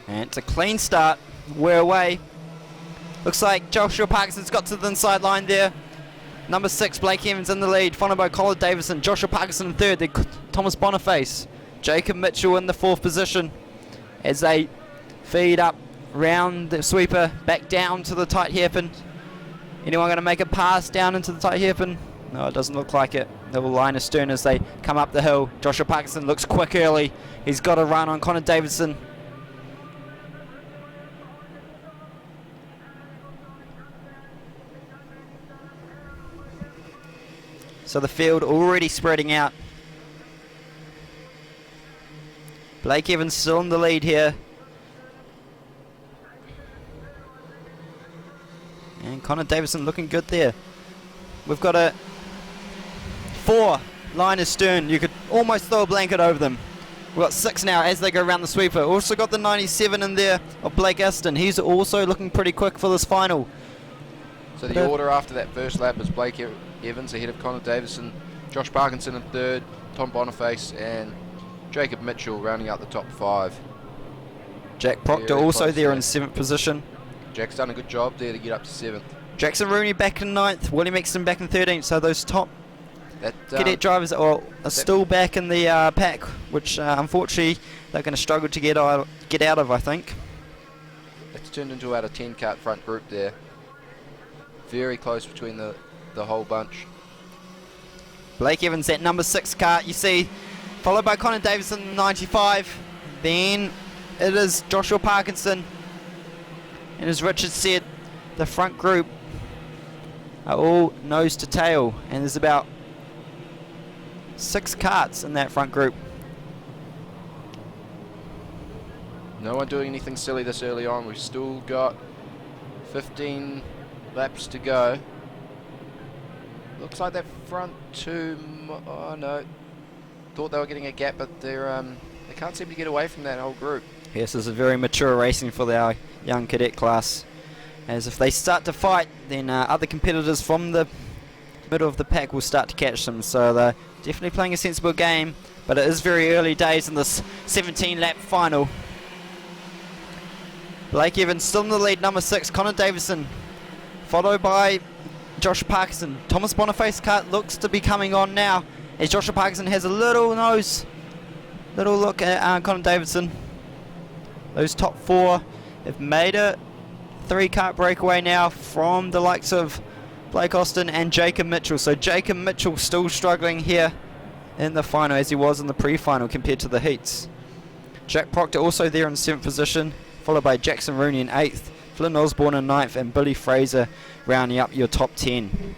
And it's a clean start. We're away. Looks like Joshua Parkinson's got to the inside line there. Number 6, Blake Evans in the lead, followed by Colin Davison. Joshua Parkinson in third, then Thomas Boniface. Jacob Mitchell in the 4th position as they feed up round the sweeper, back down to the tight hairpin. Anyone going to make a pass down into the tight hairpin? No, it doesn't look like it. They will line astern as they come up the hill. Joshua Parkinson looks quick early. He's got a run on Connor Davidson. So the field already spreading out. Blake Evans still in the lead here. And Connor Davidson looking good there. We've got a 4 line astern. You could almost throw a blanket over them. We've got 6 now as they go around the sweeper. Also got the 97 in there of Blake Aston. He's also looking pretty quick for this final. So the order after that first lap is Blake Evans ahead of Connor Davison, Josh Parkinson in third, Tom Boniface and Jacob Mitchell rounding out the top 5. Jack Proctor Very also close there in 7th position. Jack's done a good job there to get up to 7th. Jackson Rooney back in 9th, William Exton back in 13th, so those top Cadet drivers are still back in the pack, which unfortunately they're going to struggle to get out of, I think. It's turned into about a 10-kart front group there. Very close between the whole bunch. Blake Evans, that number 6 kart, you see, followed by Connor Davison, 95. Then it is Joshua Parkinson. And as Richard said, the front group are all nose to tail. And there's about 6 karts in that front group. No one doing anything silly this early on. We've still got 15 laps to go. Looks like that front 2, oh no, thought they were getting a gap, but they can't seem to get away from that whole group. Yes, this is very mature racing for our young cadet class. As if they start to fight, then other competitors from the middle of the pack will start to catch them. So they're definitely playing a sensible game, but it is very early days in this 17-lap final. Blake Evans still in the lead, number 6, Connor Davison, followed by Joshua Parkinson. Thomas Boniface kart looks to be coming on now as Joshua Parkinson has a little look at Connor Davidson. Those top 4 have made a 3-kart breakaway now from the likes of Blake Austin and Jacob Mitchell. So Jacob Mitchell still struggling here in the final as he was in the pre-final compared to the heats. Jack Proctor also there in 7th position, followed by Jackson Rooney in 8th, Flynn Osborne in 9th, and Billy Fraser rounding up your top 10.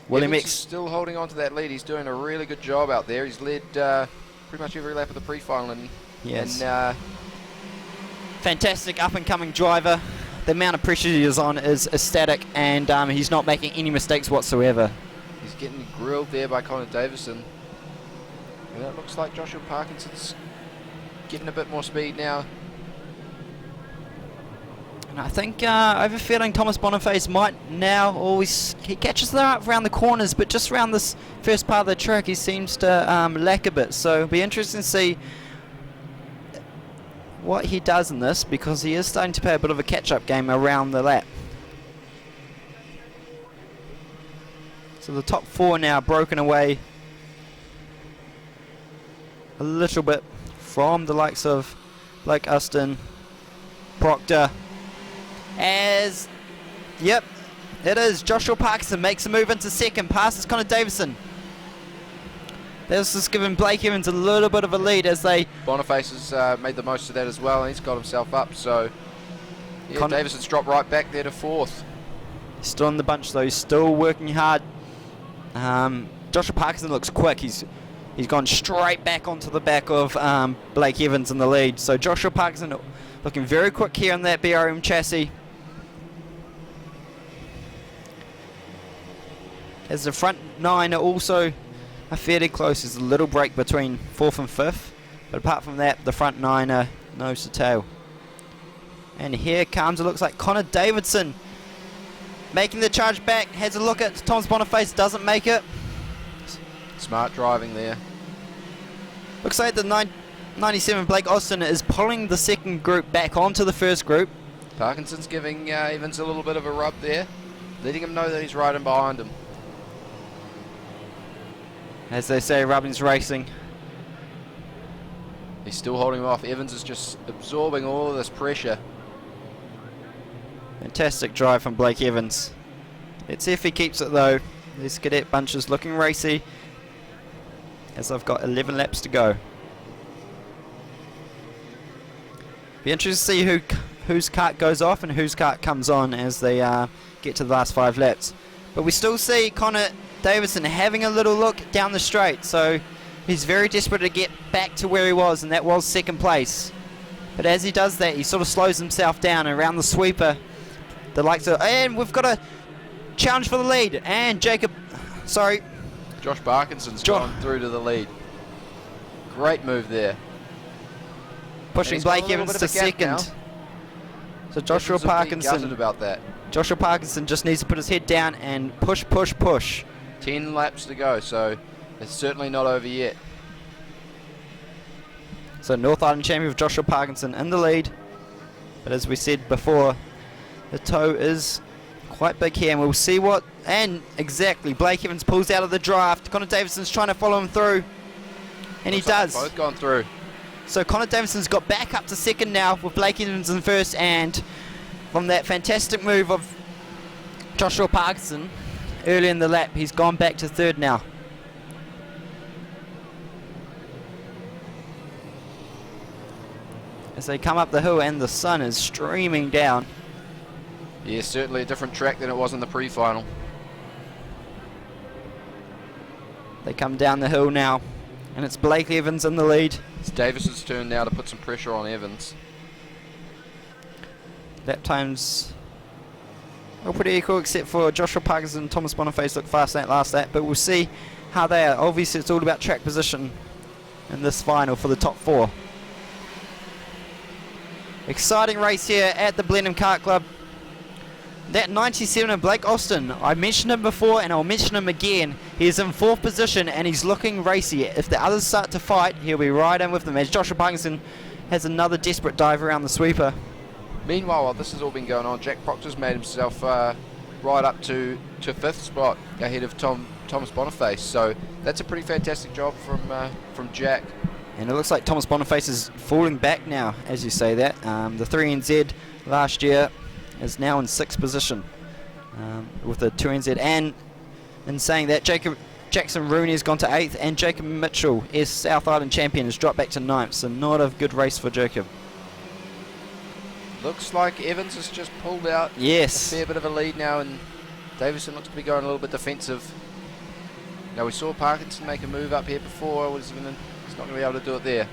William Evans X is still holding on to that lead. He's doing a really good job out there. He's led pretty much every lap of the pre-final. And, yes. And, fantastic up-and-coming driver. The amount of pressure he is on is ecstatic, and he's not making any mistakes whatsoever. He's getting grilled there by Connor Davison. And it looks like Joshua Parkinson's getting a bit more speed now. And I think I have a feeling Thomas Boniface might now always, he catches them up around the corners, but just around this first part of the track he seems to lack a bit. So it'll be interesting to see what he does in this, because he is starting to play a bit of a catch-up game around the lap. So the top 4 now broken away a little bit from the likes of Blake Austin, Proctor, as, yep, it is Joshua Parkinson makes a move into 2nd, passes Connor Davison. This is giving Blake Evans a little bit of a lead as they... Boniface has made the most of that as well, and he's got himself up, so... Yeah, Davison's dropped right back there to 4th. Still in the bunch though, he's still working hard. Joshua Parkinson looks quick, he's gone straight back onto the back of Blake Evans in the lead. So Joshua Parkinson looking very quick here on that BRM chassis. As the front 9 are also fairly close, there's a little break between 4th and 5th, but apart from that the front 9 are nose to tail. And here comes, it looks like Connor Davidson making the charge back, has a look at Thomas Boniface, doesn't make it. Smart driving there. Looks like the 97 Blake Austin is pulling the second group back onto the first group. Parkinson's giving Evans a little bit of a rub there, letting him know that he's riding behind him. As they say, rubbing's racing. He's still holding him off. Evans is just absorbing all of this pressure. Fantastic drive from Blake Evans. Let's see if he keeps it though. This Cadet bunch is looking racy, as I've got 11 laps to go. Be interested to see whose kart goes off and whose kart comes on as they get to the last 5 laps. But we still see Connor Davison having a little look down the straight, so he's very desperate to get back to where he was, and that was second place. But as he does that, he sort of slows himself down around the sweeper. The likes of, and we've got a challenge for the lead, and Josh Parkinson's gone through to the lead. Great move there. Pushing Blake Evans to second. So Joshua Parkinson. About that. Joshua Parkinson just needs to put his head down and push, push, push. 10 laps to go, so it's certainly not over yet. So North Island champion of Joshua Parkinson in the lead. But as we said before, the tow is quite big here, and we'll see what. And exactly, Blake Evans pulls out of the draft. Connor Davison's trying to follow him through, and he does. Both gone through. So Connor Davison's got back up to second now with Blake Evans in first, and from that fantastic move of Joshua Parkinson early in the lap, he's gone back to third now. As they come up the hill and the sun is streaming down. Yeah, certainly a different track than it was in the pre-final. They come down the hill now, and it's Blake Evans in the lead. It's Davis's turn now to put some pressure on Evans. Lap times are pretty equal, except for Joshua Parkinson and Thomas Boniface look fast in that last lap, but we'll see how they are. Obviously it's all about track position in this final for the top 4. Exciting race here at the Blenheim Kart Club. That 97 of Blake Austin, I mentioned him before and I'll mention him again. He is in 4th position and he's looking racy. If the others start to fight, he'll be right in with them, as Joshua Parkinson has another desperate dive around the sweeper. Meanwhile, while this has all been going on, Jack Proctor's made himself right up to 5th spot ahead of Thomas Boniface. So that's a pretty fantastic job from Jack. And it looks like Thomas Boniface is falling back now, as you say that. The 3NZ last year is now in 6th position with the 2NZ. And in saying that, Jackson Rooney has gone to 8th, and Jacob Mitchell, as South Island champion, has dropped back to 9th. So not a good race for Jacob. Looks like Evans has just pulled out yes. a fair bit of a lead now, and Davison looks to be going a little bit defensive. Now we saw Parkinson make a move up here before. He's not going to be able to do it there.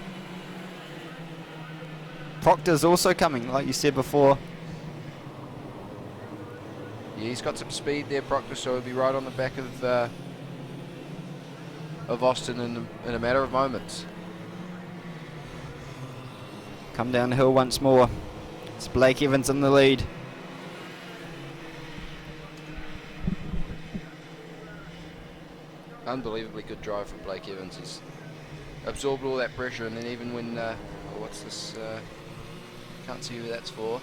Proctor's also coming, like you said before. Yeah, he's got some speed there, Proctor, so he'll be right on the back of Austin in a matter of moments. Come down the hill once more. It's Blake Evans in the lead. Unbelievably good drive from Blake Evans. He's absorbed all that pressure, and then even when what's this? Can't see who that's for.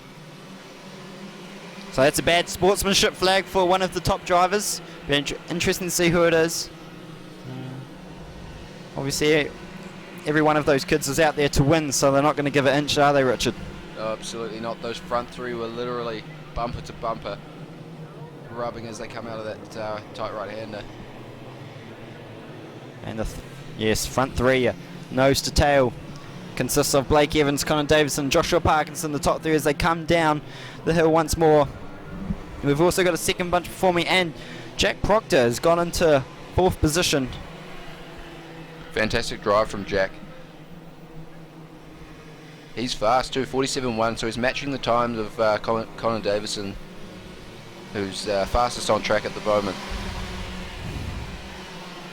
So that's a bad sportsmanship flag for one of the top drivers. Be interesting to see who it is. Obviously, every one of those kids is out there to win, so they're not going to give an inch, are they, Richard? No, absolutely not. Those front 3 were literally bumper to bumper, rubbing as they come out of that tight right-hander. And yes, front 3, nose to tail, consists of Blake Evans, Connor Davison, Joshua Parkinson, the top 3 as they come down the hill once more. We've also got a second bunch performing, and Jack Proctor has gone into 4th position. Fantastic drive from Jack. He's fast too, 47.1, so he's matching the times of Connor Davison, who's fastest on track at the moment.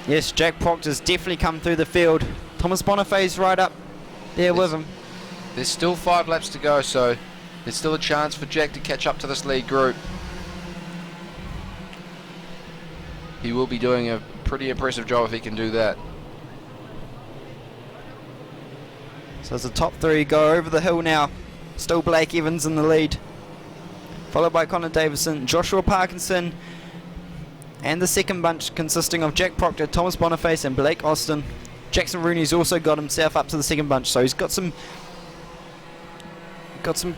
Yes, Jack Proctor's definitely come through the field. Thomas Boniface right up there with him. There's still 5 laps to go, so there's still a chance for Jack to catch up to this lead group. He will be doing a pretty impressive job if he can do that. So as the top three go over the hill now, still Blake Evans in the lead, followed by Connor Davison, Joshua Parkinson, and the second bunch consisting of Jack Proctor, Thomas Boniface and Blake Austin. Jackson Rooney's also got himself up to the second bunch, so he's got some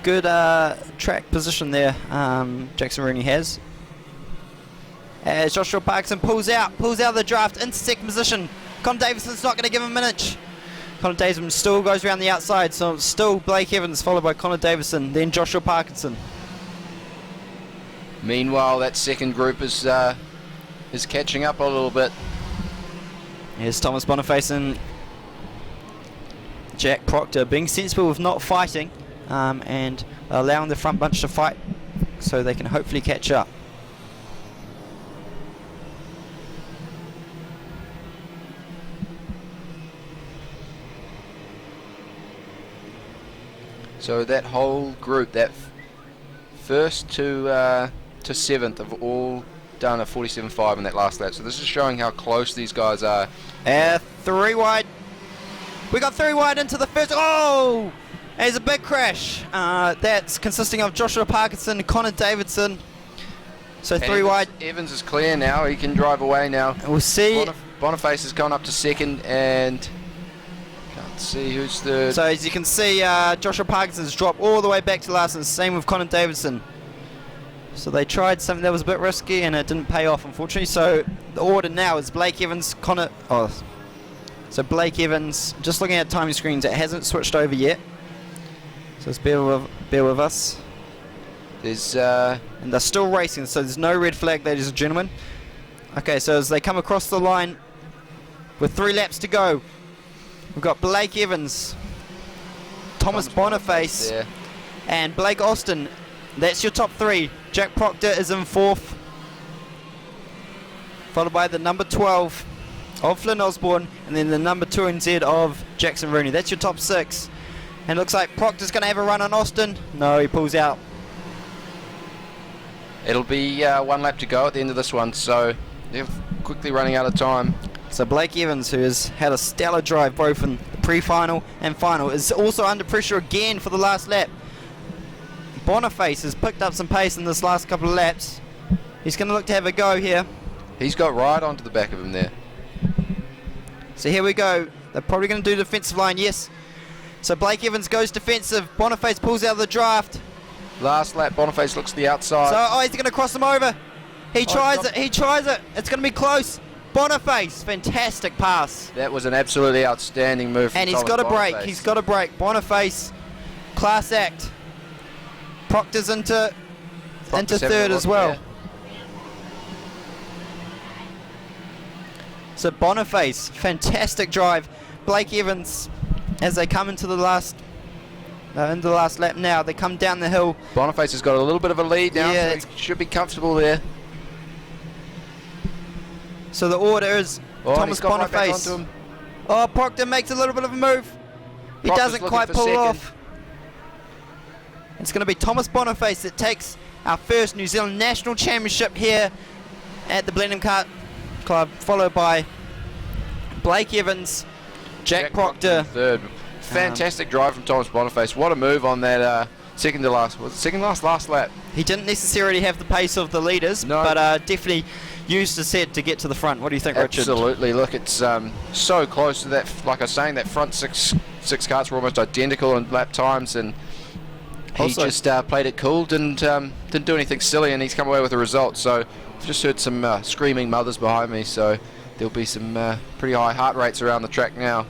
good track position there. Jackson Rooney has. As Joshua Parkinson pulls out of the draft into second position. Connor Davison's not going to give him an inch. Connor Davison still goes around the outside, so it's still Blake Evans followed by Connor Davison, then Joshua Parkinson. Meanwhile, that second group is catching up a little bit. Here's Thomas Boniface and Jack Proctor being sensible with not fighting and allowing the front bunch to fight so they can hopefully catch up. So that whole group, that first to seventh, have all done a 47.5 in that last lap. So this is showing how close these guys are. Three wide. We got three wide into the first. Oh! There's a big crash. That's consisting of Joshua Parkinson, Connor Davidson. So And three wide. Evans is clear now. He can drive away now. We'll see. Boniface has gone up to second, and can't see who's third. So as you can see, Joshua Parkinson's dropped all the way back to last, and same with Connor Davidson. So they tried something that was a bit risky, and it didn't pay off, unfortunately. So the order now is Blake Evans, so Blake Evans. Just looking at timing screens, it hasn't switched over yet. So just bear with us. There's And they're still racing, so there's no red flag, ladies and gentlemen. Okay, so as they come across the line with 3 laps to go, we've got Blake Evans, Thomas Boniface, there. and Blake Austin. That's your top 3. Jack Proctor is in 4th, followed by the number 12 of Flynn Osborne, and then the number 2 and Z of Jackson Rooney. That's your top 6. And it looks like Proctor's going to have a run on Austin. No, he pulls out. It'll be 1 lap to go at the end of this one, so they're quickly running out of time. So Blake Evans, who has had a stellar drive both in the pre-final and final, is also under pressure again for the last lap. Boniface has picked up some pace in this last couple of laps. He's going to look to have a go here. He's got right onto the back of him there. So here we go. They're probably going to do defensive line, yes. So Blake Evans goes defensive. Boniface pulls out of the draft. Last lap, Boniface looks to the outside. So, he's going to cross him over. He tries it. It's going to be close. Boniface, fantastic pass. That was an absolutely outstanding move from And he's Thomas got a break. Boniface. He's got a break. Boniface, class act. Proctor's into Proctor's having third a as look well. there. So Boniface, fantastic drive. Blake Evans, as they come into the last lap now, they come down the hill. Boniface has got a little bit of a lead now, Yeah, so he should be comfortable there. So the order is Thomas he's got right back Boniface. onto him. Oh, Proctor makes a little bit of a move. He Proctor's doesn't looking quite for pull it second. off. It's going to be Thomas Boniface that takes our first New Zealand National Championship here at the Blenheim Kart Club, followed by Blake Evans, Jack Proctor. Third. Fantastic drive from Thomas Boniface. What a move on that second to last. Was it second last lap? He didn't necessarily have the pace of the leaders, No. but definitely used his head to get to the front. What do you think, Richard? Absolutely. Look, it's so close to that. Like I was saying, that front six karts were almost identical in lap times, and he Also- just played it cool, didn't do anything silly, and he's come away with a result. So I've just heard some screaming mothers behind me, so there'll be some pretty high heart rates around the track now.